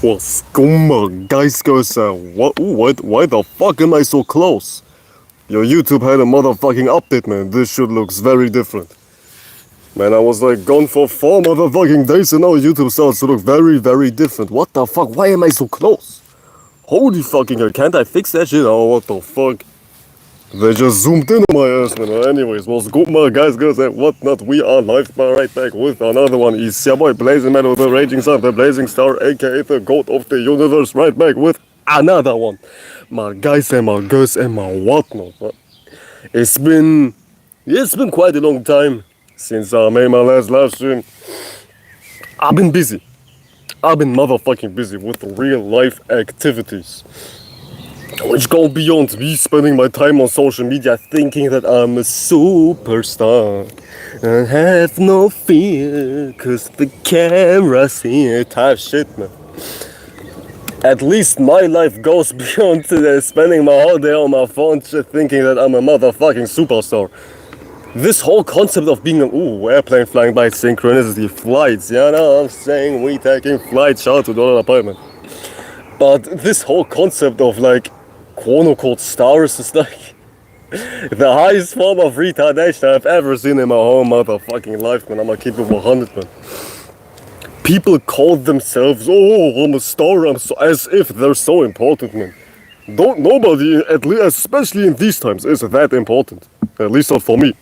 What's going on, guys, girls, why the fuck am I so close? Your YouTube had a motherfucking update, man. This shit looks very different. Man, I was like gone for 4 motherfucking days and now YouTube starts to look very, very different. What the fuck? Why am I so close? Holy fucking hell, can't I fix that shit? Oh, what the fuck? They just zoomed in on my ass, man. Anyways, what's good, my guys, girls, and whatnot? We are live right back with another one. It's your boy, Blazing Man with the Raging Sun, the Blazing Star, aka the God of the Universe, right back with another one. My guys and my girls and my whatnot. It's been quite a long time since I made my last live stream. I've been busy. I've been motherfucking busy with real life activities, which go beyond me spending my time on social media thinking that I'm a superstar. I have no fear, cause the camera's here type shit, man. At least my life goes beyond spending my whole day on my phone thinking that I'm a motherfucking superstar. This whole concept of being airplane flying by synchronicity flights, you know what I'm saying? We taking flights, shout out to Donald apartment. But this whole concept of like quote-unquote stars is like the highest form of retardation I've ever seen in my whole motherfucking life, man. I'ma keep it 100, man. People call themselves, I'm a star, as if they're so important, man. Nobody, at least, especially in these times, is that important. At least not for me.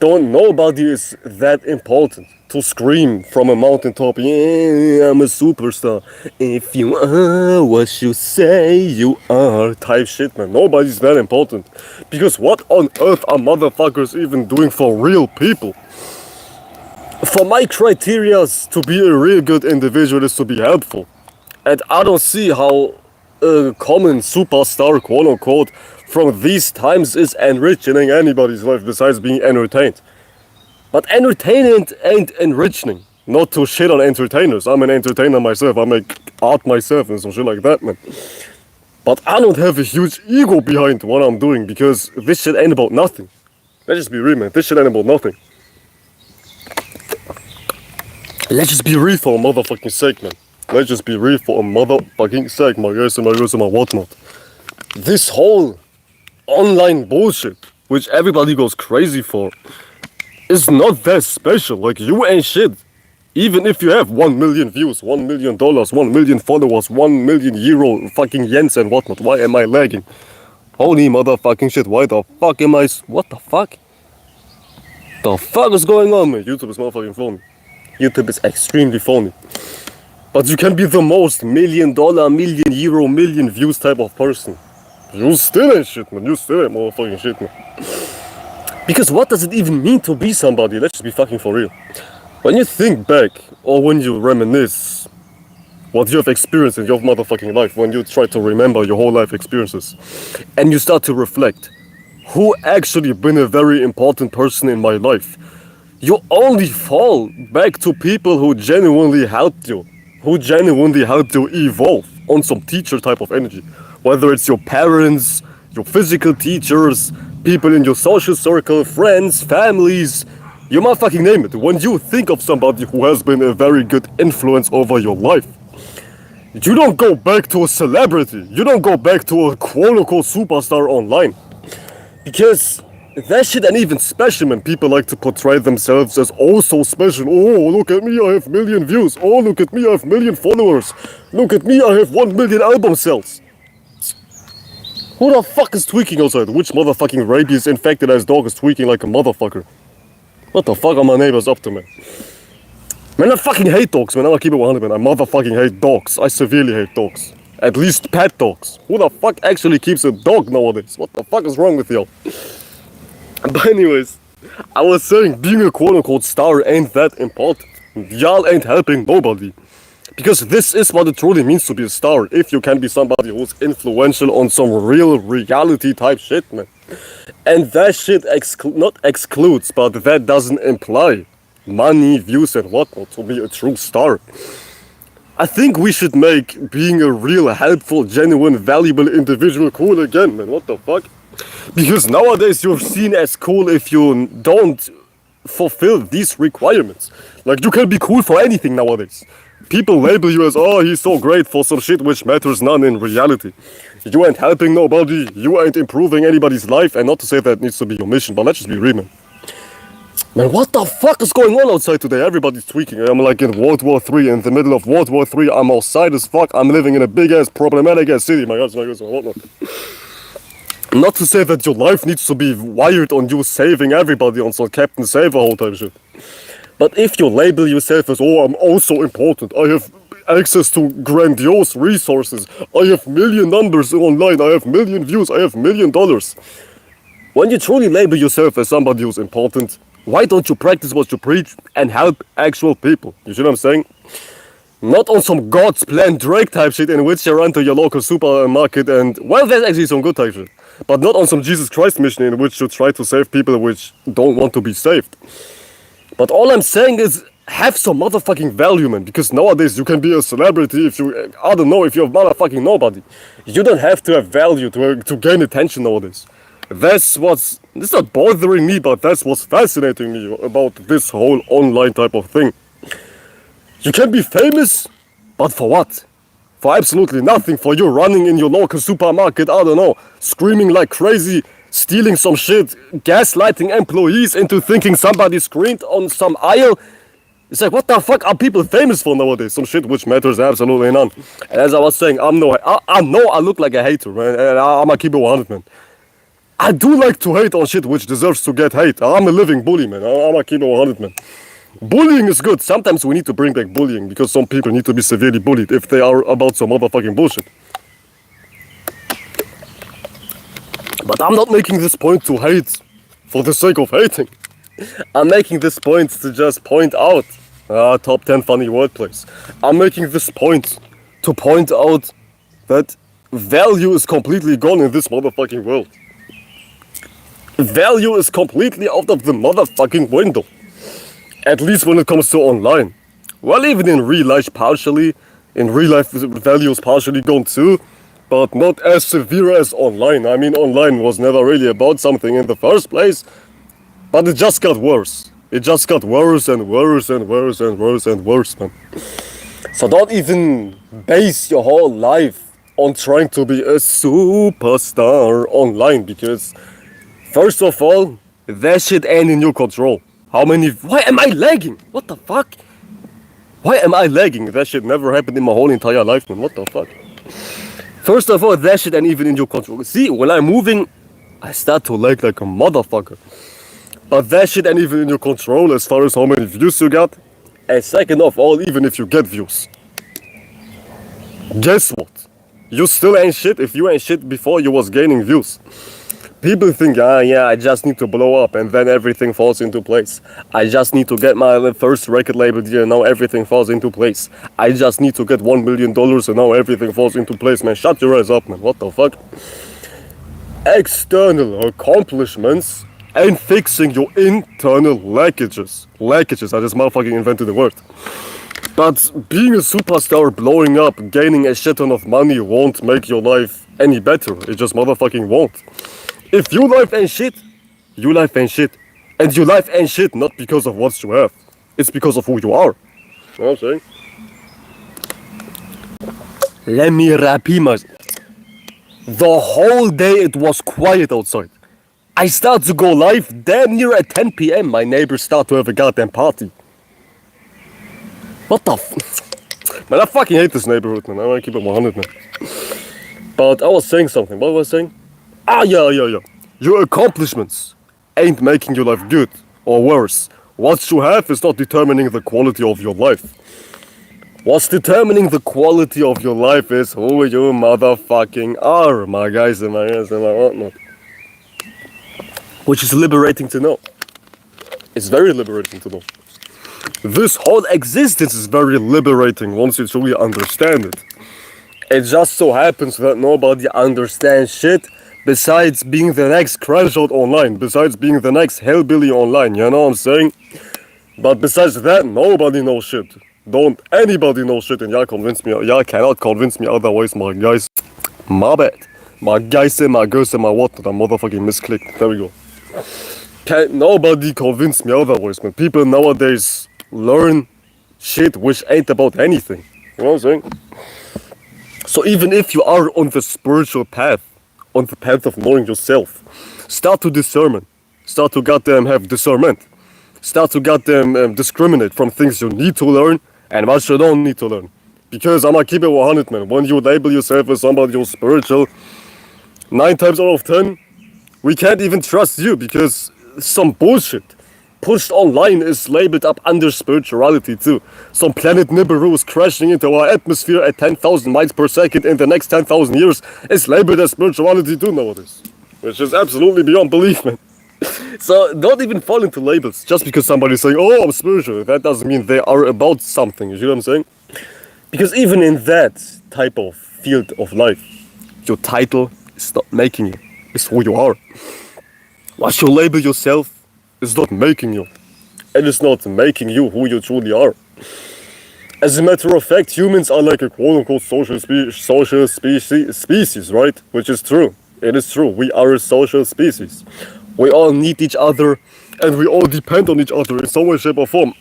Nobody is that important to scream from a mountaintop, yeah, I'm a superstar. If you are what you say you are, type shit, man. Nobody's that important. Because what on earth are motherfuckers even doing for real people? For my criteria to be a real good individual is to be helpful. And I don't see how a common superstar, quote unquote, from these times is enriching anybody's life besides being entertained. But entertainment ain't enriching. Not to shit on entertainers. I'm an entertainer myself. I make art myself and some shit like that, man. But I don't have a huge ego behind what I'm doing because this shit ain't about nothing. Let's just be real, man. This shit ain't about nothing. Let's just be real for a motherfucking sake, man. Let's just be real for a motherfucking sake, my guys and my girls and my whatnot. This whole online bullshit, which everybody goes crazy for, is not that special. Like, you ain't shit. Even if you have 1 million views, $1 million, 1 million followers, 1 million euro, fucking yens and whatnot. Why am I lagging? Holy motherfucking shit, why the fuck am I... What the fuck? The fuck is going on, man? YouTube is motherfucking phony. YouTube is extremely phony. But you can be the most $1 million, million euro, million views type of person. You still ain't shit, man. You still ain't motherfucking shit, man. Because what does it even mean to be somebody? Let's just be fucking for real. When you think back, or when you reminisce what you have experienced in your motherfucking life, when you try to remember your whole life experiences, and you start to reflect, who actually been a very important person in my life, you only fall back to people who genuinely helped you, evolve on some teacher type of energy. Whether it's your parents, your physical teachers, people in your social circle, friends, families, you might fucking name it. When you think of somebody who has been a very good influence over your life, you don't go back to a celebrity. You don't go back to a quote-unquote superstar online. Because that shit ain't even special, man. People like to portray themselves as oh so special. Oh, look at me, I have 1 million views. Oh, look at me, I have 1 million followers. Look at me, I have 1 million album sales. Who the fuck is tweaking outside? Which motherfucking rabies infected ass dog is tweaking like a motherfucker? What the fuck are my neighbors up to, man? Man, I fucking hate dogs, man. I'm gonna keep it 100, man. I motherfucking hate dogs. I severely hate dogs. At least pet dogs. Who the fuck actually keeps a dog nowadays? What the fuck is wrong with y'all? But anyways, I was saying being a quote-unquote star ain't that important. Y'all ain't helping nobody. Because this is what it truly means to be a star. If you can be somebody who's influential on some real reality type shit, man. And that shit not excludes, but that doesn't imply money, views and whatnot to be a true star. I think we should make being a real, helpful, genuine, valuable individual cool again, man. What the fuck? Because nowadays you're seen as cool if you don't fulfill these requirements. Like, you can be cool for anything nowadays. People label you as, oh, he's so great for some shit which matters none in reality. You ain't helping nobody, you ain't improving anybody's life, and not to say that needs to be your mission, but let's just be real, man. Man, what the fuck is going on outside today? Everybody's tweaking. I'm like in World War III, in the middle of World War III. I'm outside as fuck. I'm living in a big-ass, problematic-ass city. My God, whatnot. Not to say that your life needs to be wired on you saving everybody on some Captain Save-A-Hole type shit. But if you label yourself as, oh, I'm also important, I have access to grandiose resources, I have million numbers online, I have million views, I have $1 million. When you truly label yourself as somebody who's important, why don't you practice what you preach and help actual people? You see what I'm saying? Not on some God's plan Drake type shit in which you run to your local supermarket and, well, there's actually some good type shit. But not on some Jesus Christ mission in which you try to save people which don't want to be saved. But all I'm saying is, have some motherfucking value, man. Because nowadays you can be a celebrity if you, I don't know, if you're motherfucking nobody. You don't have to have value to gain attention nowadays. That's what's, it's not bothering me, but that's what's fascinating me about this whole online type of thing. You can be famous, but for what? For absolutely nothing. For you running in your local supermarket, I don't know, screaming like crazy, stealing some shit, gaslighting employees into thinking somebody screamed on some aisle. It's like, what the fuck are people famous for nowadays? Some shit which matters absolutely none. And as I was saying, I know I look like a hater, man, and I'm gonna keep it 100, man. I do like to hate on shit which deserves to get hate. I'm a living bully, man. I'm gonna keep it 100, man. Bullying is good. Sometimes we need to bring back bullying because some people need to be severely bullied if they are about some motherfucking bullshit. But I'm not making this point to hate for the sake of hating. I'm making this point to just point out top 10 funny wordplays. I'm making this point to point out that value is completely gone in this motherfucking world. Value is completely out of the motherfucking window. At least when it comes to online. Well, even in real life partially. In real life value is partially gone too. But not as severe as online. I mean, online was never really about something in the first place. But it just got worse. It just got worse and worse and worse and worse and worse, man. So don't even base your whole life on trying to be a superstar online. Because, first of all, that shit ain't in your control. Why am I lagging? What the fuck? Why am I lagging? That shit never happened in my whole entire life, man. What the fuck? First of all, that shit ain't even in your control. See, when I'm moving, I start to lag like a motherfucker. But that shit ain't even in your control as far as how many views you got. And second of all, even if you get views. Guess what? You still ain't shit if you ain't shit before you was gaining views. People think, yeah, I just need to blow up and then everything falls into place. I just need to get my first record label deal and now everything falls into place. I just need to get $1 million and now everything falls into place, man. Shut your ass up, man. What the fuck? External accomplishments ain't fixing your internal lackages. Lackages, I just motherfucking invented the word. But being a superstar, blowing up, gaining a shit ton of money won't make your life any better. It just motherfucking won't. If your life ain't shit, your life ain't shit. And your life ain't shit not because of what you have. It's because of who you are. You know what I'm saying? Let me repeat myself. The whole day it was quiet outside. I start to go live damn near at 10 p.m. My neighbors start to have a goddamn party. What the f... Man, I fucking hate this neighborhood, man. I wanna keep it 100, man. But I was saying something. What was I saying? Yeah. Your accomplishments ain't making your life good or worse. What you have is not determining the quality of your life. What's determining the quality of your life is who you motherfucking are, my guys and my girls and my whatnot. Which is liberating to know. It's very liberating to know. This whole existence is very liberating once you truly understand it. It just so happens that nobody understands shit besides being the next crash out online, besides being the next hellbilly online, you know what I'm saying? But besides that, nobody knows shit. Don't anybody know shit, and y'all cannot convince me otherwise, my guys. My bad. My guys and my girls and my whatnot, I motherfucking misclicked. There we go. Can't nobody convince me otherwise, man. People nowadays learn shit which ain't about anything. You know what I'm saying? So even if you are on the spiritual path, on the path of knowing yourself, start to discern. Start to goddamn have discernment. Start to goddamn discriminate from things you need to learn and what you don't need to learn. Because I'm gonna keep it 100, man. When you label yourself as somebody who's spiritual, 9 times out of 10, we can't even trust you because some bullshit pushed online is labeled up under spirituality too. Some planet Nibiru is crashing into our atmosphere at 10,000 miles per second in the next 10,000 years is labeled as spirituality too nowadays. Which is absolutely beyond belief, man. So don't even fall into labels just because somebody's saying, oh, I'm spiritual. That doesn't mean they are about something. You see what I'm saying? Because even in that type of field of life, your title is not making you. It's who you are. What you label yourself is not making you. It is not making you who you truly are. As a matter of fact, humans are like a quote-unquote social species, right? Which is true. It is true. We are a social species. We all need each other, and we all depend on each other in some way, shape, or form.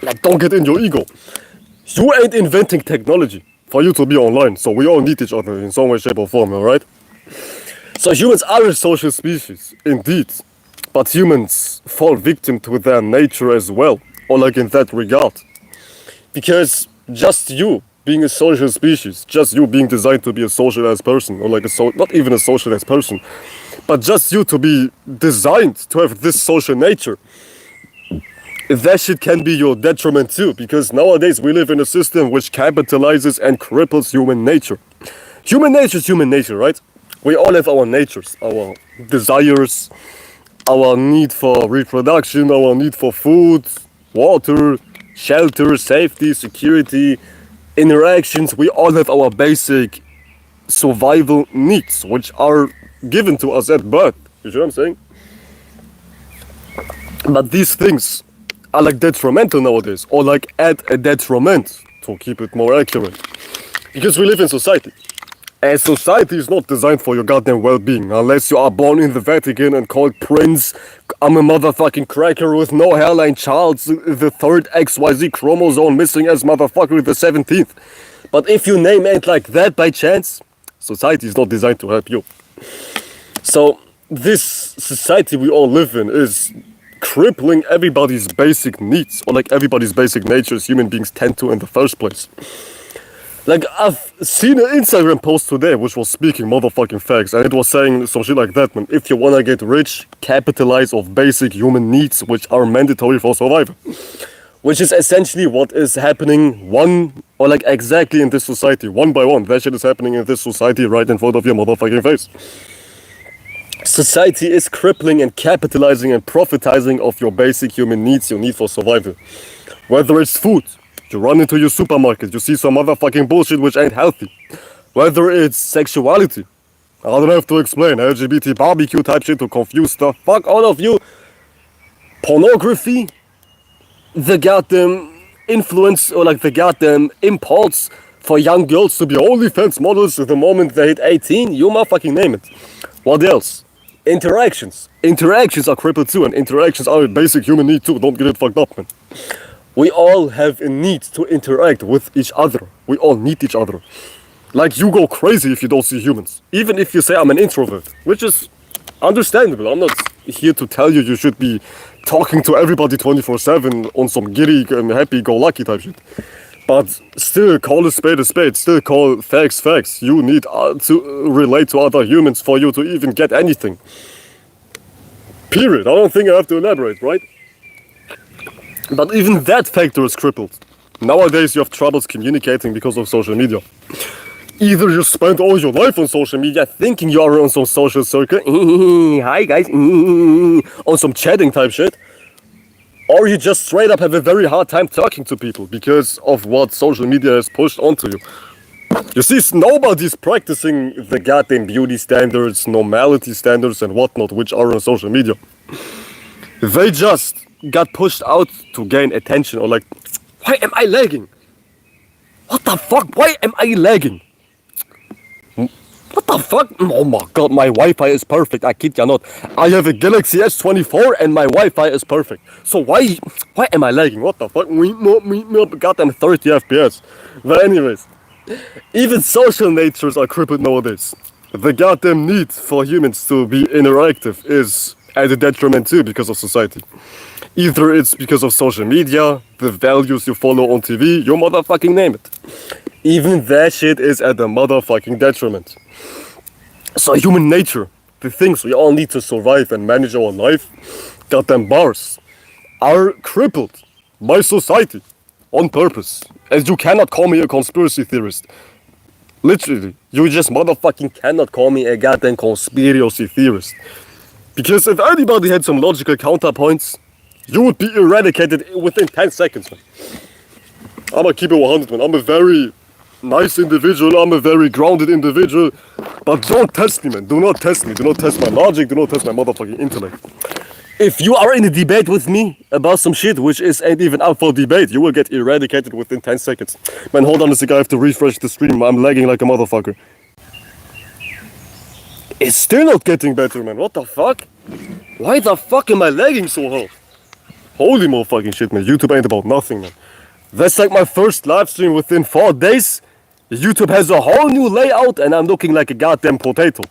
Like, don't get in your ego. You ain't inventing technology for you to be online, so we all need each other in some way, shape, or form, alright? So humans are a social species, indeed. But humans fall victim to their nature as well, or like in that regard. Because just you being a social species, just you being designed to be a socialized person, or like not even a socialized person, but just you to be designed to have this social nature, that shit can be your detriment too, because nowadays we live in a system which capitalizes and cripples human nature. Human nature is human nature, right? We all have our natures, our desires, our need for reproduction, our need for food, water, shelter, safety, security, interactions. We all have our basic survival needs, which are given to us at birth. You see what I'm saying? But these things are like detrimental nowadays, or like add a detriment, to keep it more accurate. Because we live in society. And society is not designed for your goddamn well-being, unless you are born in the Vatican and called Prince, I'm a motherfucking cracker with no hairline, Charles, the third XYZ chromosome missing as motherfucker the 17th. But if your name ain't like that by chance, society is not designed to help you. So, this society we all live in is crippling everybody's basic needs, or like everybody's basic natures human beings tend to in the first place. Like, I've seen an Instagram post today which was speaking motherfucking facts, and it was saying some shit like that, man. If you wanna get rich, capitalize off basic human needs which are mandatory for survival. Which is essentially what is happening exactly in this society, one by one. That shit is happening in this society right in front of your motherfucking face. Society is crippling and capitalizing and profitizing of your basic human needs you need for survival. Whether it's food, you run into your supermarket, you see some motherfucking bullshit which ain't healthy. Whether it's sexuality, I don't have to explain, LGBT barbecue type shit to confuse the fuck out of you. Pornography, the goddamn influence, or like the goddamn impulse for young girls to be OnlyFans models the moment they hit 18, you motherfucking name it. What else? Interactions. Interactions are crippled too, and interactions are a basic human need too, don't get it fucked up, man. We all have a need to interact with each other. We all need each other. Like, you go crazy if you don't see humans. Even if you say I'm an introvert, which is understandable. I'm not here to tell you you should be talking to everybody 24/7 on some giddy, happy-go-lucky type shit. But still, call a spade a spade. Still call facts facts. You need to relate to other humans for you to even get anything. Period. I don't think I have to elaborate, right? But even that factor is crippled. Nowadays you have troubles communicating because of social media. Either you spend all your life on social media thinking you are on some social circle, hi guys, on some chatting type shit, or you just straight up have a very hard time talking to people because of what social media has pushed onto you. You see, nobody's practicing the goddamn beauty standards, normality standards and whatnot which are on social media. They just got pushed out to gain attention, or like, why am I lagging? What the fuck? Why am I lagging? What the fuck? Oh my god, my Wi-Fi is perfect. I kid ya not. I have a Galaxy S24 and my Wi-Fi is perfect. So why am I lagging? What the fuck? Goddamn 30 FPS. But anyways, even social natures are crippled nowadays. The goddamn need for humans to be interactive is at a detriment too because of society. Either it's because of social media, the values you follow on TV, you motherfucking name it. Even that shit is at a motherfucking detriment. So human nature, the things we all need to survive and manage our life, goddamn bars, are crippled by society on purpose. And you cannot call me a conspiracy theorist. Literally, you just motherfucking cannot call me a goddamn conspiracy theorist. Because if anybody had some logical counterpoints, you would be eradicated within 10 seconds, man. I'ma keep it 100, man. I'm a very nice individual, I'm a very grounded individual, but don't test me, man. Do not test me. Do not test my logic. Do not test my motherfucking intellect. If you are in a debate with me about some shit which ain't even up for debate, you will get eradicated within 10 seconds. Man, hold on a second, I have to refresh the stream. I'm lagging like a motherfucker. It's still not getting better, man. What the fuck? Why the fuck am I lagging so hard? Holy motherfucking shit, man. YouTube ain't about nothing, man. That's like my first live stream within 4 days. YouTube has a whole new layout and I'm looking like a goddamn potato.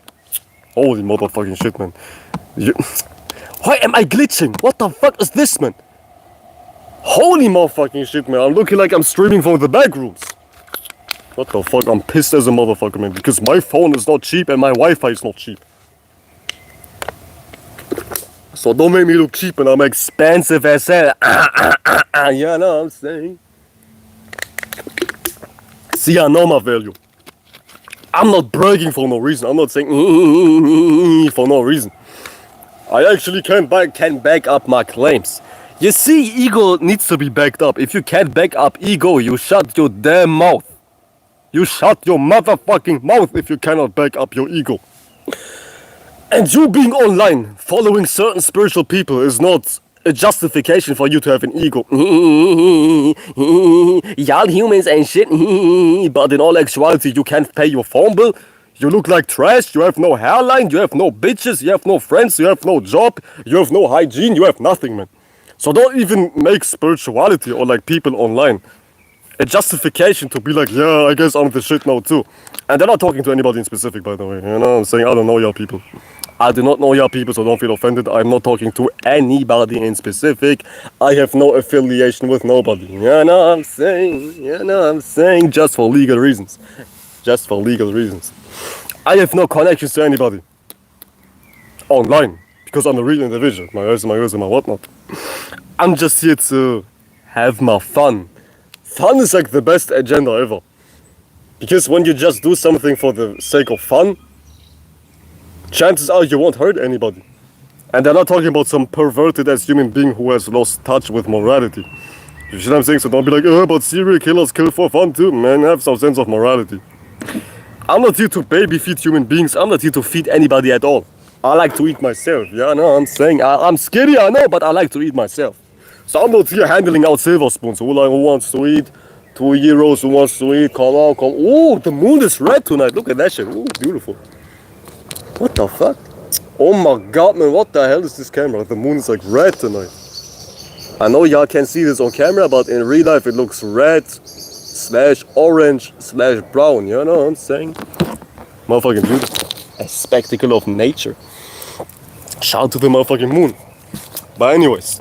Holy motherfucking shit, man. Why am I glitching? What the fuck is this, man? Holy motherfucking shit, man. I'm looking like I'm streaming from the back rooms. What the fuck? I'm pissed as a motherfucker, man. Because my phone is not cheap and my Wi-Fi is not cheap. So don't make me look cheap and I'm expensive as hell. You know what I'm saying? See, I know my value. I'm not bragging for no reason. I'm not saying for no reason. I actually can back up my claims. You see, ego needs to be backed up. If you can't back up ego, you shut your damn mouth. You shut your motherfucking mouth if you cannot back up your ego. And you being online, following certain spiritual people is not a justification for you to have an ego. Y'all humans ain't shit. But in all actuality, you can't pay your phone bill. You look like trash. You have no hairline. You have no bitches. You have no friends. You have no job. You have no hygiene. You have nothing, man. So don't even make spirituality or like people online a justification to be like, yeah, I guess I'm the shit now too. And they're not talking to anybody in specific, by the way. You know what I'm saying? I don't know y'all people. I do not know y'all people, so don't feel offended. I'm not talking to anybody in specific. I have no affiliation with nobody. You know what I'm saying? You know what I'm saying? Just for legal reasons. Just for legal reasons. I have no connections to anybody. Online. Because I'm a real individual. My ears, and my whatnot. I'm just here to have my fun. Fun is like the best agenda ever. Because when you just do something for the sake of fun, chances are you won't hurt anybody. And they're not talking about some perverted as human being who has lost touch with morality. You see what I'm saying? So don't be like, oh, but serial killers kill for fun too. Man, have some sense of morality. I'm not here to baby feed human beings. I'm not here to feed anybody at all. I like to eat myself. Yeah, no, I'm saying I'm skinny, I know, but I like to eat myself. So I'm not here handling out silver spoons. Who wants to eat? 2 euros, who wants to eat? Come on, come on. Ooh, the moon is red tonight. Look at that shit. Ooh, beautiful. What the fuck? Oh my god, man, what the hell is this camera? The moon is like red tonight. I know y'all can see this on camera, but in real life it looks red / orange / brown. You know what I'm saying? Motherfucking beautiful. A spectacle of nature. Shout out to the motherfucking moon. But anyways,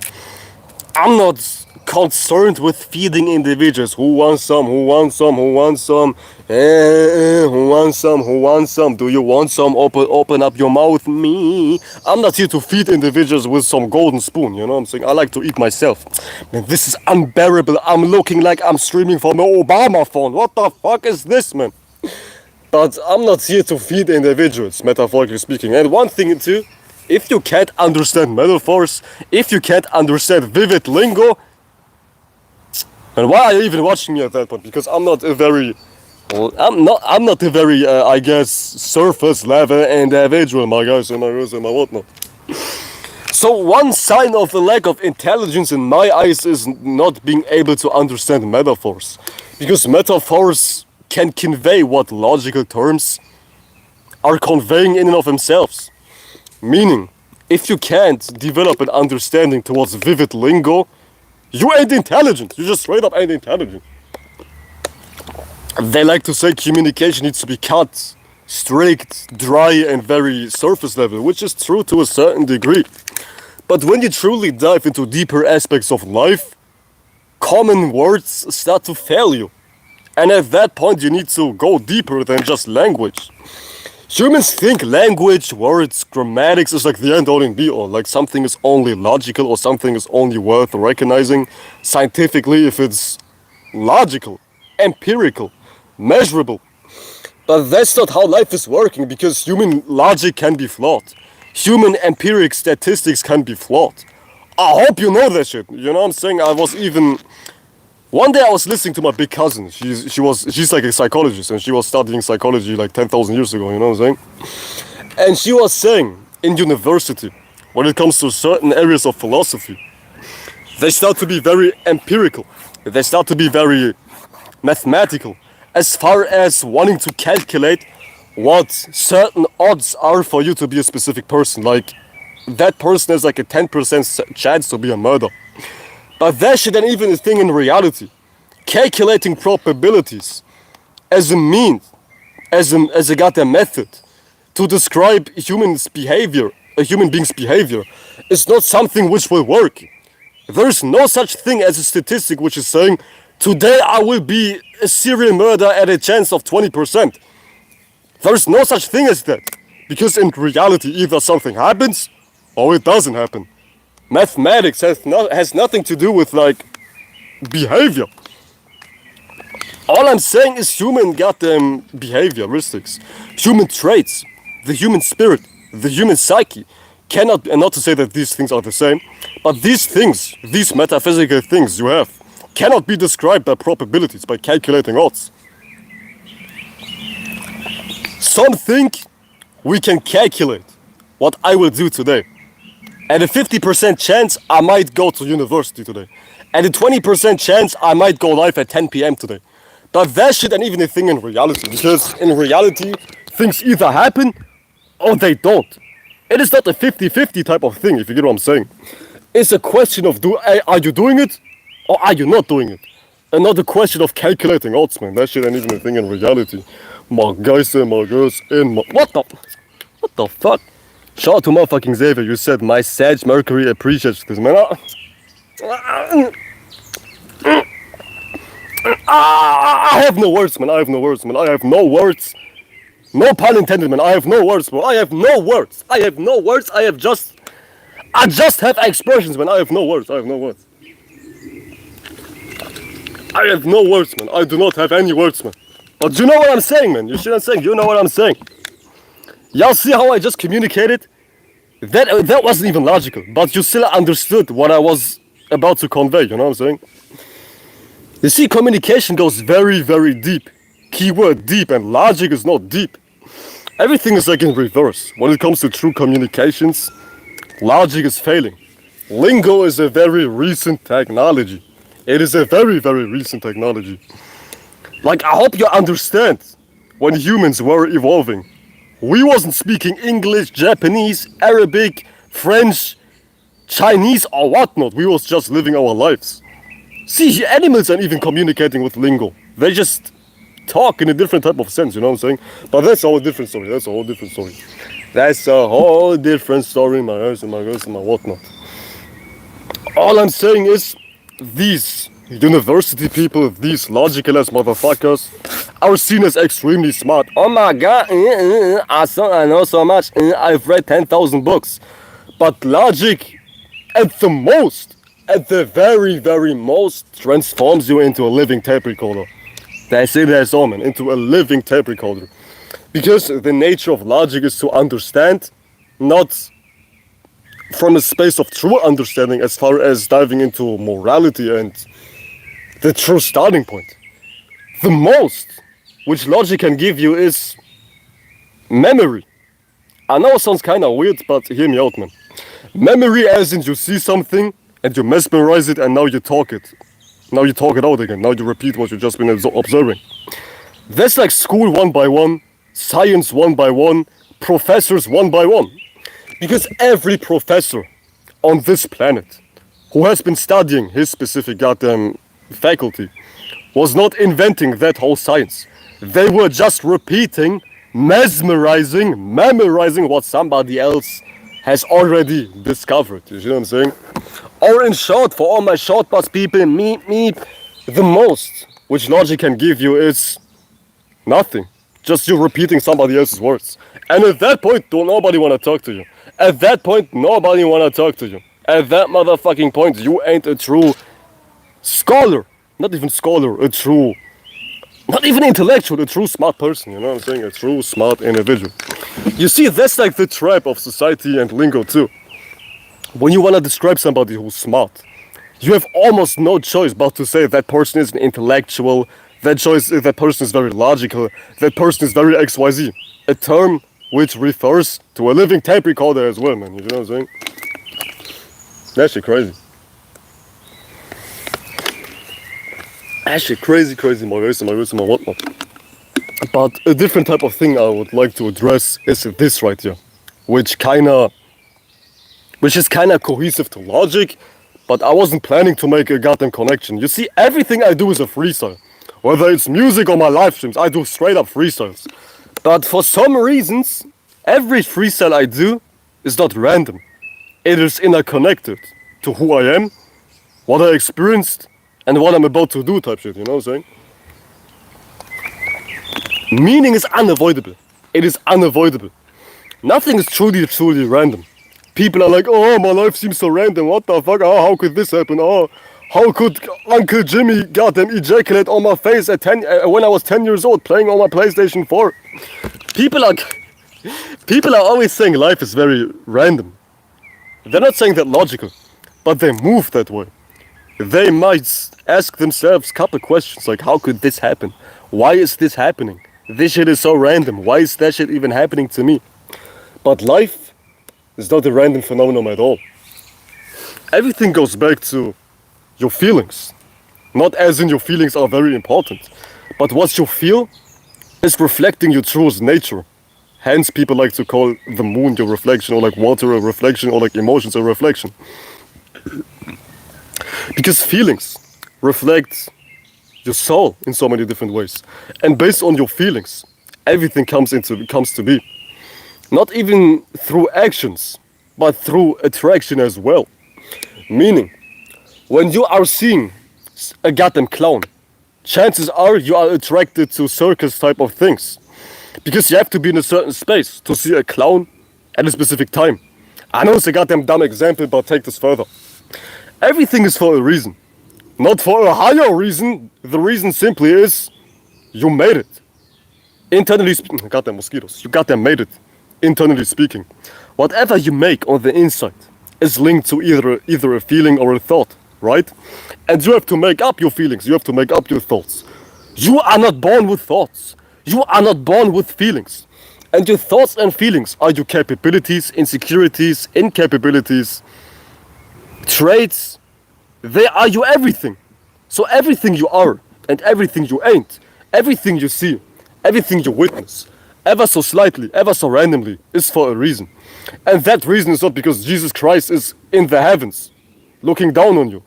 I'm not concerned with feeding individuals. Who wants some? Who wants some? Who wants some? Who wants some? Who wants some? Do you want some? Open up your mouth, me. I'm not here to feed individuals with some golden spoon, you know what I'm saying? I like to eat myself. Man, this is unbearable. I'm looking like I'm streaming from the Obama phone. What the fuck is this, man? But I'm not here to feed individuals, metaphorically speaking. And one thing too, if you can't understand metaphors, if you can't understand vivid lingo, and why are you even watching me at that point? Because I'm not a very, I'm not a very, I guess, surface level individual, my guys and my girls and my whatnot. So one sign of a lack of intelligence in my eyes is not being able to understand metaphors. Because metaphors can convey what logical terms are conveying in and of themselves. Meaning, if you can't develop an understanding towards vivid lingo, you ain't intelligent. You just straight up ain't intelligent. They like to say communication needs to be cut, strict, dry, and very surface level, which is true to a certain degree. But when you truly dive into deeper aspects of life, common words start to fail you. And at that point, you need to go deeper than just language. Humans think language, words, grammatics is like the end all and be all. Like something is only logical or something is only worth recognizing scientifically if it's logical, empirical, measurable. But that's not how life is working, because human logic can be flawed. Human empiric statistics can be flawed. I hope you know that shit. You know what I'm saying? One day I was listening to my big cousin. She's like a psychologist, and she was studying psychology like 10,000 years ago, you know what I'm saying? And she was saying, in university, when it comes to certain areas of philosophy, they start to be very empirical. They start to be very mathematical, as far as wanting to calculate what certain odds are for you to be a specific person. Like, that person has like a 10% chance to be a murderer. But that shit ain't even a thing in reality. Calculating probabilities as a means, as a goddamn method to describe a human being's behavior, is not something which will work. There's no such thing as a statistic which is saying, today I will be a serial murderer at a chance of 20%. There's no such thing as that. Because in reality, either something happens or it doesn't happen. Mathematics has nothing to do with like behavior. All I'm saying is human goddamn behavioristics, human traits, the human spirit, the human psyche cannot, and not to say that these things are the same, but these things, these metaphysical things you have, cannot be described by probabilities, by calculating odds. Some think we can calculate what I will do today. At a 50% chance, I might go to university today. At a 20% chance, I might go live at 10 p.m. today. But that shit ain't even a thing in reality. Because in reality, things either happen or they don't. It is not a 50-50 type of thing, if you get what I'm saying. It's a question of, are you doing it or are you not doing it? And not a question of calculating odds, man. That shit ain't even a thing in reality. My guys and my girls in my... What the fuck? Shout out to motherfucking Xavier, you said my Sag Mercury appreciates this, man. I have no words, man. I have no words, man. I have no words. No pun intended, man. I have no words, bro. I have no words. I have no words. I just have expressions, man. I have no words. I have no words. I have no words, man. I do not have any words, man. But you know what I'm saying, man. You see what I'm saying? You know what I'm saying. Y'all see how I just communicated? That wasn't even logical, but you still understood what I was about to convey, you know what I'm saying? You see, communication goes very, very deep. Keyword deep, and logic is not deep. Everything is like in reverse. When it comes to true communications, logic is failing. Lingo is a very recent technology. It is a very, very recent technology. Like, I hope you understand, when humans were evolving, we wasn't speaking English, Japanese, Arabic, French, Chinese or whatnot. We was just living our lives. See, animals aren't even communicating with lingo. They just talk in a different type of sense, you know what I'm saying? But that's a whole different story. That's a whole different story. That's a whole different story, my guys and my girls and my whatnot. All I'm saying is, these university people, these logical ass motherfuckers, are seen as extremely smart. Oh my god, I know so much, I've read 10,000 books. But logic, at the very, very most, transforms you into a living tape recorder. That's it, that's all, man, into a living tape recorder. Because the nature of logic is to understand, not from a space of true understanding as far as diving into morality and the true starting point. The most which logic can give you is memory. I know it sounds kind of weird, but hear me out, man. Memory as in you see something and you mesmerize it and now you talk it. Now you talk it out again. Now you repeat what you've just been observing. That's like school 1 by 1, science one by one, professors one by one. Because every professor on this planet who has been studying his specific goddamn faculty was not inventing that whole science. They were just repeating, memorizing what somebody else has already discovered. You see what I'm saying? Or in short, for all my short bus people, me, the most which logic can give you is nothing. Just you repeating somebody else's words. And at that point, don't nobody want to talk to you. At that point, nobody want to talk to you. At that motherfucking point, you ain't a true scholar. Not even scholar, a true, not even intellectual, a true smart person, you know what I'm saying? A true smart individual. You see, that's like the trap of society and lingo too. When you want to describe somebody who's smart, you have almost no choice but to say that person is an intellectual, that person is very logical, that person is very XYZ. A term which refers to a living tape recorder as well, man, you know what I'm saying? That shit crazy. That shit crazy, my whatnot. But a different type of thing I would like to address is this right here, which is kinda cohesive to logic, but I wasn't planning to make a goddamn connection. You see, everything I do is a freestyle. Whether it's music or my live streams, I do straight up freestyles. But for some reasons, every freestyle I do is not random. It is interconnected to who I am, what I experienced, and what I'm about to do type shit, you know what I'm saying? Meaning is unavoidable. It is unavoidable. Nothing is truly random. People are like, oh, my life seems so random. What the fuck? Oh, how could this happen? Oh, how could Uncle Jimmy goddamn ejaculate on my face at when I was 10 years old playing on my PlayStation 4? People are always saying life is very random. They're not saying that logical, but they move that way. They might ask themselves a couple questions like, how could this happen? Why is this happening? This shit is so random. Why is that shit even happening to me? But life is not a random phenomenon at all. Everything goes back to your feelings. Not as in your feelings are very important, but what you feel is reflecting your truest nature. Hence, people like to call the moon your reflection, or like water a reflection, or like emotions a reflection. Because feelings reflect your soul in so many different ways. And based on your feelings, everything comes to be. Not even through actions, but through attraction as well. Meaning, when you are seeing a goddamn clown, chances are you are attracted to circus type of things. Because you have to be in a certain space to see a clown at a specific time. I know it's a goddamn dumb example, but take this further. Everything is for a reason. Not for a higher reason. The reason simply is you made it. Internally speaking, goddamn mosquitoes. You goddamn made it. Internally speaking. Whatever you make on the inside is linked to either a feeling or a thought, right? And you have to make up your feelings. You have to make up your thoughts. You are not born with thoughts. You are not born with feelings. And your thoughts and feelings are your capabilities, insecurities, incapabilities, traits. They are your everything. So everything you are and everything you ain't, everything you see, everything you witness, ever so slightly, ever so randomly, is for a reason. And that reason is not because Jesus Christ is in the heavens, looking down on you,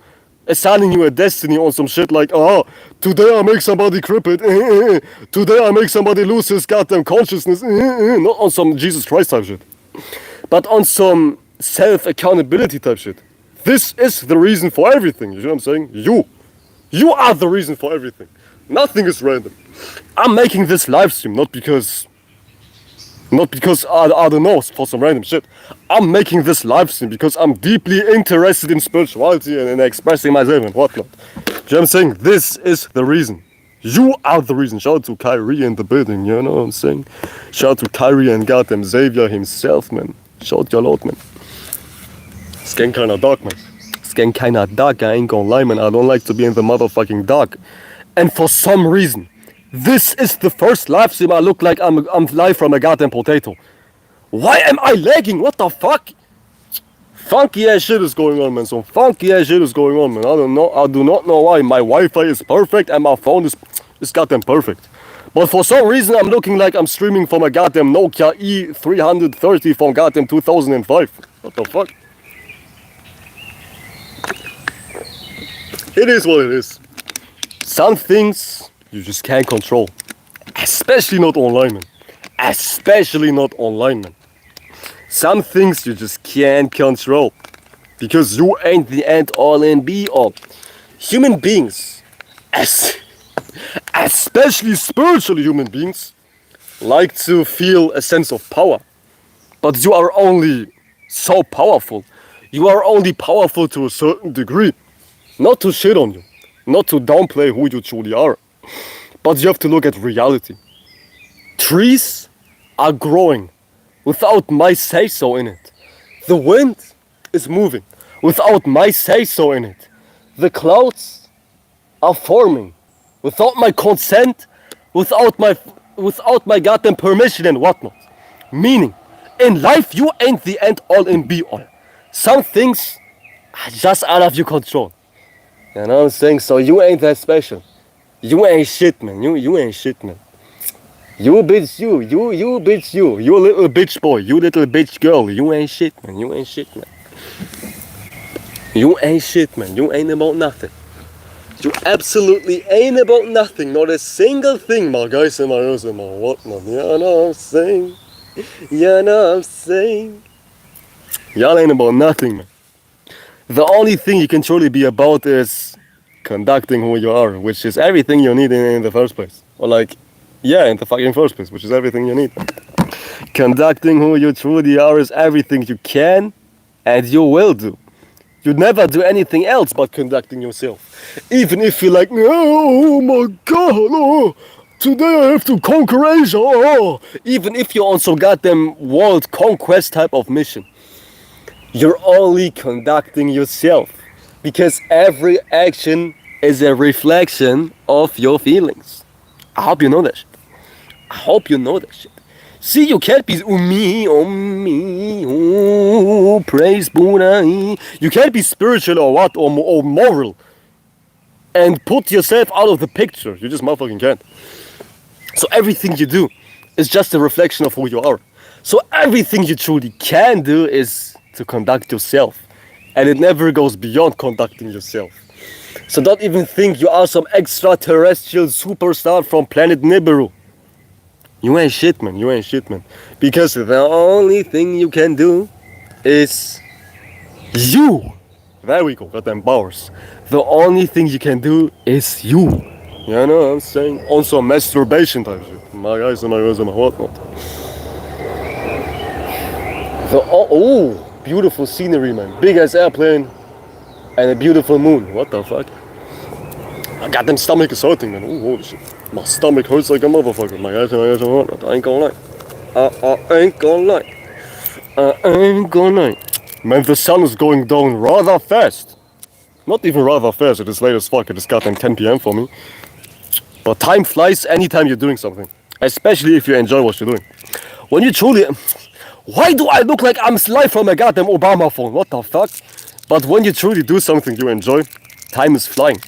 assigning you a destiny on some shit like, oh, today I make somebody crippled, today I make somebody lose his goddamn consciousness, not on some Jesus Christ type shit, but on some self-accountability type shit. This is the reason for everything, you know what I'm saying? You are the reason for everything. Nothing is random. I'm making this live stream not because I don't know, for some random shit. I'm making this live stream because I'm deeply interested in spirituality and in expressing myself and whatnot. You know what I'm saying? This is the reason. You are the reason. Shout out to Kyrie in the building, you know what I'm saying? Shout out to Kyrie and goddamn Xavier himself, man. Shout your Lord, man. It's getting kinda dark, man. It's getting kinda dark, I ain't gonna lie, man. I don't like to be in the motherfucking dark. And for some reason, this is the first live stream I look like I'm live from a goddamn potato. Why am I lagging? What the fuck? Funky ass shit is going on, man. Some funky ass shit is going on, man. I don't know. I do not know why. My Wi-Fi is perfect and my phone is goddamn perfect. But for some reason, I'm looking like I'm streaming from a goddamn Nokia E330 from goddamn 2005. What the fuck? It is what it is. Some things you just can't control. Especially not online, man. Especially not online, man. Some things you just can't control. Because you ain't the end all and be all. Human beings, especially spiritual human beings, like to feel a sense of power. But you are only so powerful. You are only powerful to a certain degree. Not to shit on you. Not to downplay who you truly are. But you have to look at reality. Trees are growing without my say-so in it. The wind is moving without my say-so in it. The clouds are forming without my consent, without my goddamn permission and whatnot. Meaning, in life you ain't the end all and be all. Some things are just out of your control. You know what I'm saying? So you ain't that special. You ain't shit, man. You ain't shit, man. You bitch, you bitch, you little bitch boy, you little bitch girl. You ain't shit, man. You ain't shit, man. You ain't shit, man. You ain't about nothing. You absolutely ain't about nothing. Not a single thing, my guys and my girls and my whatnot. You know what I'm saying? You know what I'm saying? Y'all ain't about nothing, man. The only thing you can truly be about is conducting who you are, which is everything you need in the first place. Or like, yeah, in the fucking first place, which is everything you need. Conducting who you truly are is everything you can and you will do. You never do anything else but conducting yourself. Even if you're like, oh my god, oh, today I have to conquer Asia. Oh. Even if you're on some goddamn world conquest type of mission. You're only conducting yourself. Because every action is a reflection of your feelings. I hope you know that shit. I hope you know that shit. See, you can't be me, praise Buddha. You can't be spiritual or what, or moral, and put yourself out of the picture. You just motherfucking can't. So everything you do is just a reflection of who you are. So everything you truly can do is to conduct yourself. And it never goes beyond conducting yourself. So don't even think you are some extraterrestrial superstar from planet Nibiru. You ain't shit, man. You ain't shit, man. Because the only thing you can do is you. There we go. Goddamn bars. The only thing you can do is you. You know what I'm saying? On some masturbation type shit. My guys and my girls and my whatnot. Oh, beautiful scenery, man. Big ass airplane and a beautiful moon. What the fuck? My goddamn stomach is hurting, man. Ooh, holy shit. My stomach hurts like a motherfucker. My guys and my girls and my whatnot. I ain't gonna lie. I ain't gonna lie. I ain't gonna lie. Man, the sun is going down rather fast. Not even rather fast. It is late as fuck. It is goddamn 10 p.m. for me. But time flies anytime you're doing something. Especially if you enjoy what you're doing. When you truly... Why do I look like I'm live from a goddamn Obama phone? What the fuck? But when you truly do something you enjoy, time is flying.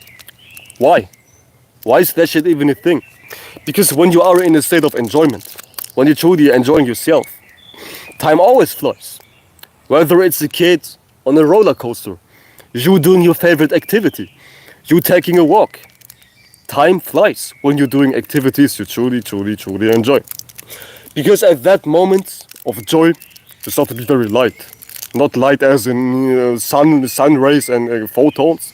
Why? Why is that shit even a thing? Because when you are in a state of enjoyment, when you're truly enjoying yourself, time always flies. Whether it's a kid on a roller coaster, you doing your favorite activity, you taking a walk. Time flies when you're doing activities you truly enjoy. Because at that moment of joy, you start to be very light. Not light as in sun rays and photons,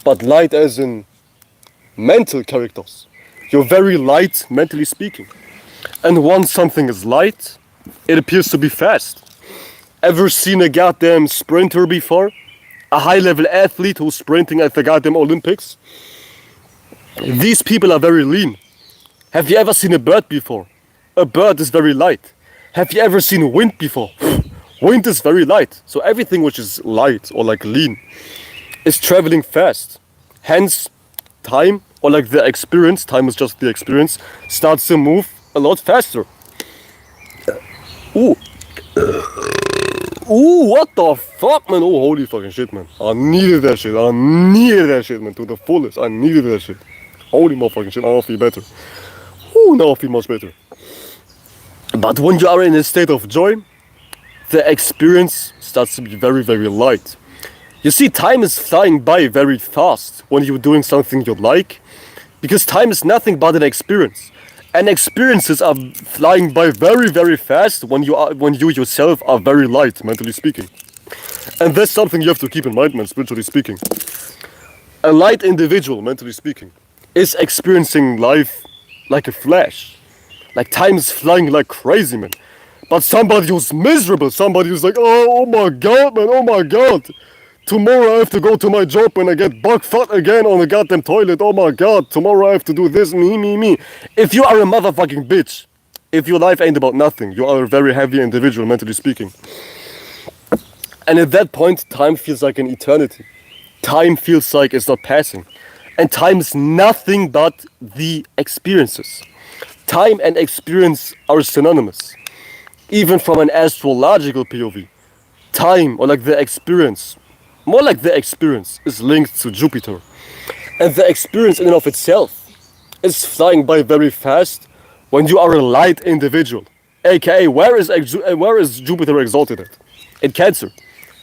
but light as in mental characters. You're very light, mentally speaking. And once something is light, it appears to be fast. Ever seen a goddamn sprinter before? A high-level athlete who's sprinting at the goddamn Olympics? These people are very lean. Have you ever seen a bird before? A bird is very light. Have you ever seen wind before? Wind is very light. So everything which is light or like lean is traveling fast. Hence, time or like the experience, time is just the experience, starts to move a lot faster. Ooh. Ooh, what the fuck, man? Oh, holy fucking shit, man. I needed that shit. I needed that shit, man, to the fullest. I needed that shit. Holy motherfucking shit. I don't feel better. Whew. Ooh, now I feel much better. But when you are in a state of joy, the experience starts to be very, very light. You see, time is flying by very fast when you're doing something you like, because time is nothing but an experience. And experiences are flying by very, very fast when you yourself are very light, mentally speaking. And that's something you have to keep in mind, man, spiritually speaking. A light individual, mentally speaking, is experiencing life like a flash. Like time is flying like crazy, man. But somebody who's miserable, somebody who's like, oh my god, man, oh my god. Tomorrow I have to go to my job and I get bug fat again on the goddamn toilet. Oh my god, tomorrow I have to do this, me. If you are a motherfucking bitch, if your life ain't about nothing, you are a very heavy individual, mentally speaking. And at that point, time feels like an eternity. Time feels like it's not passing. And time is nothing but the experiences. Time and experience are synonymous. Even from an astrological POV. Time, or like the experience, more like the experience, is linked to Jupiter. And the experience in and of itself is flying by very fast when you are a light individual. AKA, where is Jupiter exalted at? In Cancer.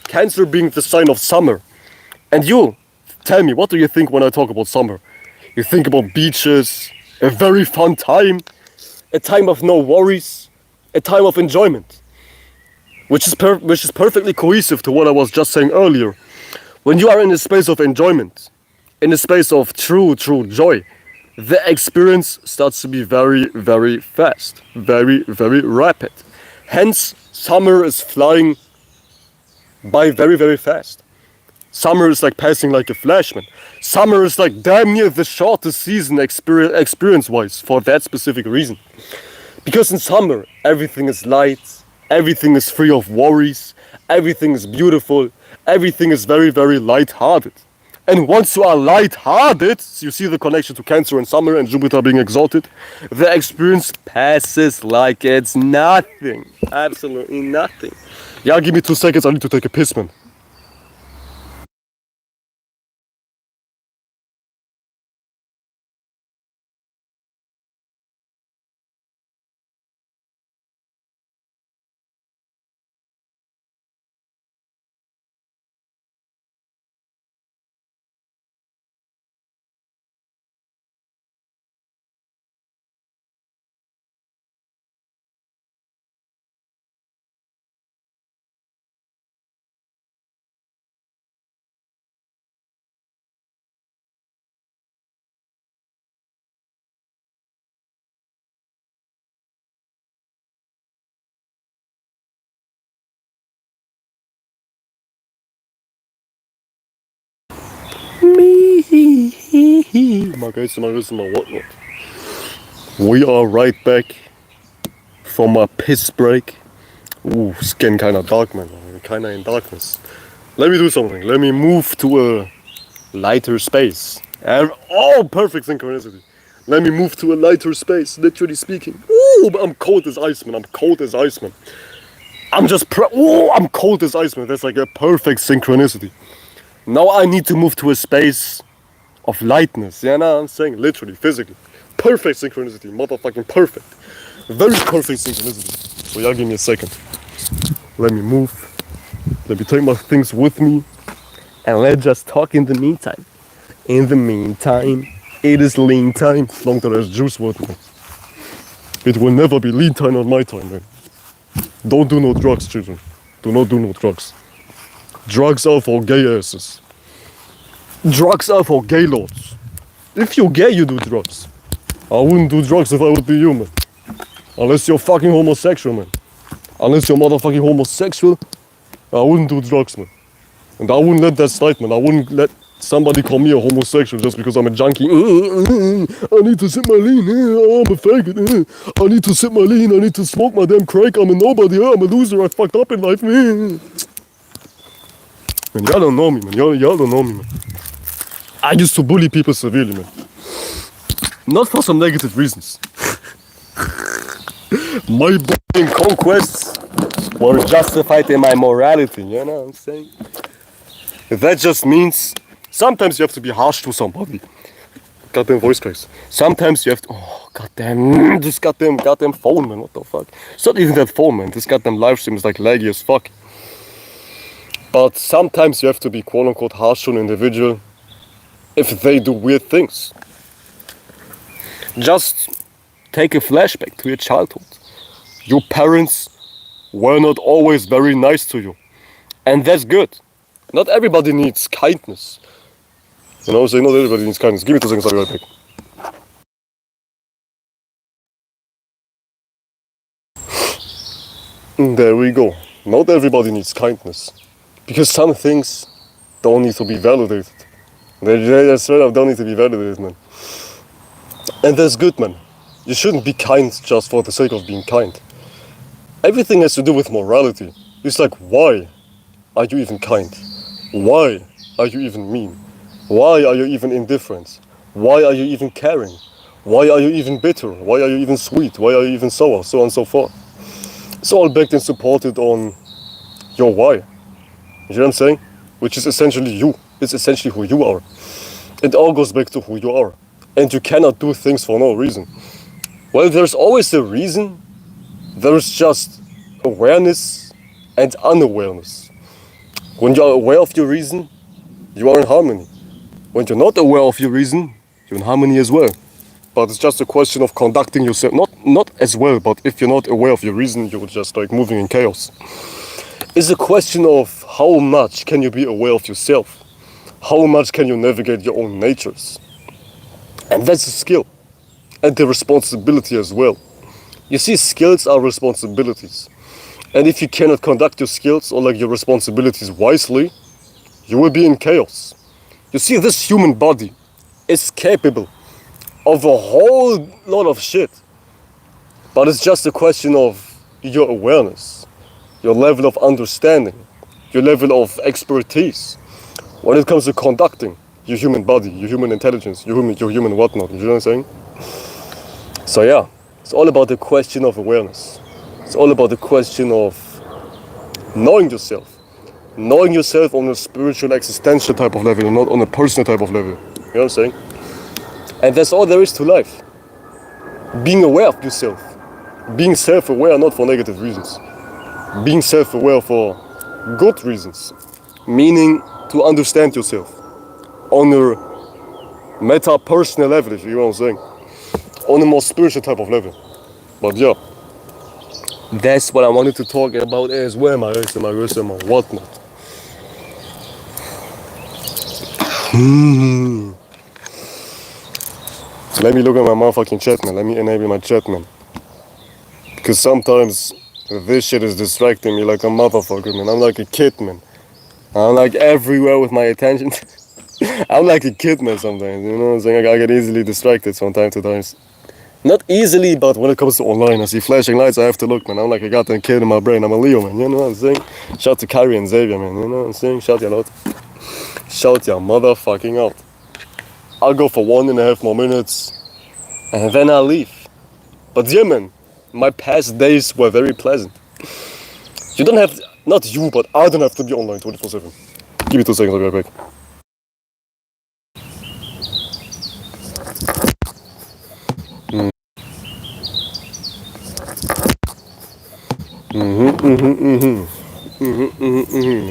Cancer being the sign of summer. And you, tell me, what do you think when I talk about summer? You think about beaches, a very fun time, a time of no worries, a time of enjoyment. Which is perfectly cohesive to what I was just saying earlier. When you are in a space of enjoyment, in a space of true joy, the experience starts to be very, very fast, very, very rapid. Hence, summer is flying by very, very fast. Summer is like passing like a flash, man. Summer is like damn near the shortest season experience-wise for that specific reason. Because in summer, everything is light, everything is free of worries, everything is beautiful, everything is very, very light-hearted. And once you are light-hearted, you see the connection to Cancer and summer and Jupiter being exalted, the experience passes like it's nothing. Absolutely nothing. Yeah, give me 2 seconds, I need to take a piss, man. My guys, my whatnot. We are right back from a piss break. Ooh, it's getting kinda dark, man. We're kinda in darkness. Let me do something. Let me move to a lighter space. Oh, perfect synchronicity. Let me move to a lighter space, literally speaking. Ooh, but I'm cold as ice, man. I'm cold as ice, man. I'm cold as ice, man. That's like a perfect synchronicity. Now I need to move to a space of lightness. Yeah, no, I'm saying literally, physically. Perfect synchronicity, motherfucking perfect. Very perfect synchronicity. So y'all give me a second. Let me move. Let me take my things with me. And let's just talk in the meantime. In the meantime, it is lean time. As long as there's juice with me. It will never be lean time on my time, man. Don't do no drugs, children. Do not do no drugs. Drugs are for gay asses. Drugs are for gay lords. If you're gay, you do drugs. I wouldn't do drugs if I would be you, man. Unless you're fucking homosexual, man. Unless you're motherfucking homosexual, I wouldn't do drugs, man. And I wouldn't let that slide, man. I wouldn't let somebody call me a homosexual just because I'm a junkie. I need to sip my lean. I'm a faggot. I need to sip my lean. I need to smoke my damn crack. I'm a nobody. I'm a loser. I fucked up in life, man. Man, y'all don't know me, man. Y'all don't know me, man. I used to bully people severely, man. Not for some negative reasons. My bullying conquests were justified in my morality, you know what I'm saying? That just means sometimes you have to be harsh to somebody. Goddamn voice cracks. Sometimes you have to. Oh, goddamn. This goddamn phone, man. What the fuck? It's not even that phone, man. This goddamn live stream is like laggy as fuck. But sometimes you have to be quote unquote harsh on an individual if they do weird things. Just take a flashback to your childhood. Your parents were not always very nice to you. And that's good. Not everybody needs kindness. You know, so not everybody needs kindness. Give me 2 seconds, I'll be right back. There we go. Not everybody needs kindness. Because some things don't need to be validated. They straight up don't need to be validated, man. And that's good, man. You shouldn't be kind just for the sake of being kind. Everything has to do with morality. It's like, why are you even kind? Why are you even mean? Why are you even indifferent? Why are you even caring? Why are you even bitter? Why are you even sweet? Why are you even sour? So on and so forth. It's all backed and supported on your why. You know what I'm saying? Which is essentially you. It's essentially who you are. It all goes back to who you are. And you cannot do things for no reason. Well, there's always a reason. There's just awareness and unawareness. When you're aware of your reason, you are in harmony. When you're not aware of your reason, you're in harmony as well. But it's just a question of conducting yourself. Not as well, but if you're not aware of your reason, you're just like moving in chaos. It's a question of how much can you be aware of yourself? How much can you navigate your own natures? And that's a skill. And the responsibility as well. You see, skills are responsibilities. And if you cannot conduct your skills or like your responsibilities wisely, you will be in chaos. You see, this human body is capable of a whole lot of shit. But it's just a question of your awareness, your level of understanding, your level of expertise when it comes to conducting your human body, your human intelligence, your human whatnot. You know what I'm saying? So yeah, it's all about the question of awareness. It's all about the question of knowing yourself. Knowing yourself on a spiritual, existential type of level, not on a personal type of level. You know what I'm saying? And that's all there is to life. Being aware of yourself. Being self-aware not for negative reasons. Being self-aware for good reasons. Meaning to understand yourself. On a meta-personal level, if you know what I'm saying. On a more spiritual type of level. But yeah. That's what I wanted to talk about as well, my whatnot. Let me look at my motherfucking chat, man. Let me enable my chat, man. Because sometimes this shit is distracting me like a motherfucker, man. I'm like a kid, man. I'm like everywhere with my attention. I'm like a kid, man, sometimes. You know what I'm saying? I get easily distracted from time to time. Not easily, but when it comes to online, I see flashing lights, I have to look, man. I'm like a goddamn kid in my brain. I'm a Leo, man. You know what I'm saying? Shout to Kyrie and Xavier, man. You know what I'm saying? Shout ya out. Shout ya motherfucking out. I'll go for 1.5 more minutes, and then I'll leave. But yeah, man, my past days were very pleasant. You don't have, not you, but I don't have to be online 24/7. Give me 2 seconds, I'll be right back.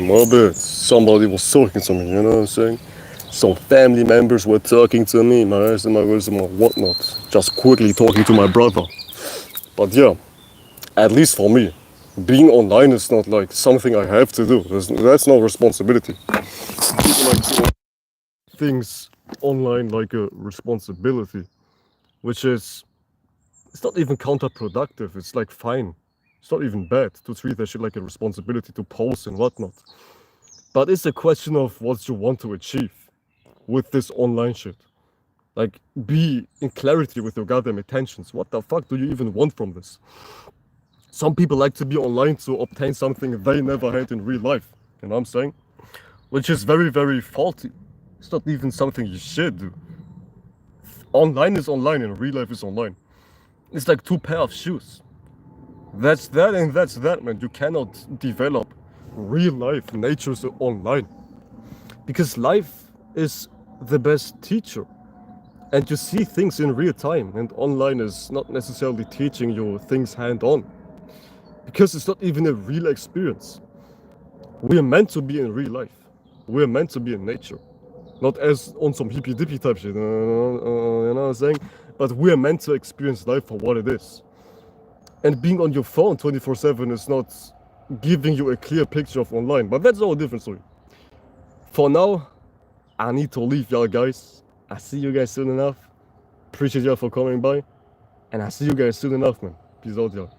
My bad. Somebody was talking to me, you know what I'm saying? Some family members were talking to me, my whatnot. Just quickly talking to my brother. But yeah, at least for me, being online is not like something I have to do. That's no responsibility. People like to things online like a responsibility, which is, it's not even counterproductive. It's like fine. It's not even bad to treat that shit like a responsibility to post and whatnot. But it's a question of what you want to achieve with this online shit. Like, be in clarity with your goddamn intentions. What the fuck do you even want from this? Some people like to be online to obtain something they never had in real life. You know what I'm saying? Which is very, very faulty. It's not even something you should do. Online is online and real life is online. It's like two pair of shoes. That's that and that's that, man. You cannot develop real life natures online. Because life is the best teacher. And you see things in real time, and online is not necessarily teaching you things hand-on. Because it's not even a real experience. We're meant to be in real life. We're meant to be in nature. Not as on some hippy-dippy type shit, you know what I'm saying? But we're meant to experience life for what it is. And being on your phone 24/7 is not giving you a clear picture of online, but that's all a different story. For now, I need to leave y'all guys. I see you guys soon enough. Appreciate y'all for coming by. And I see you guys soon enough, man. Peace out, y'all.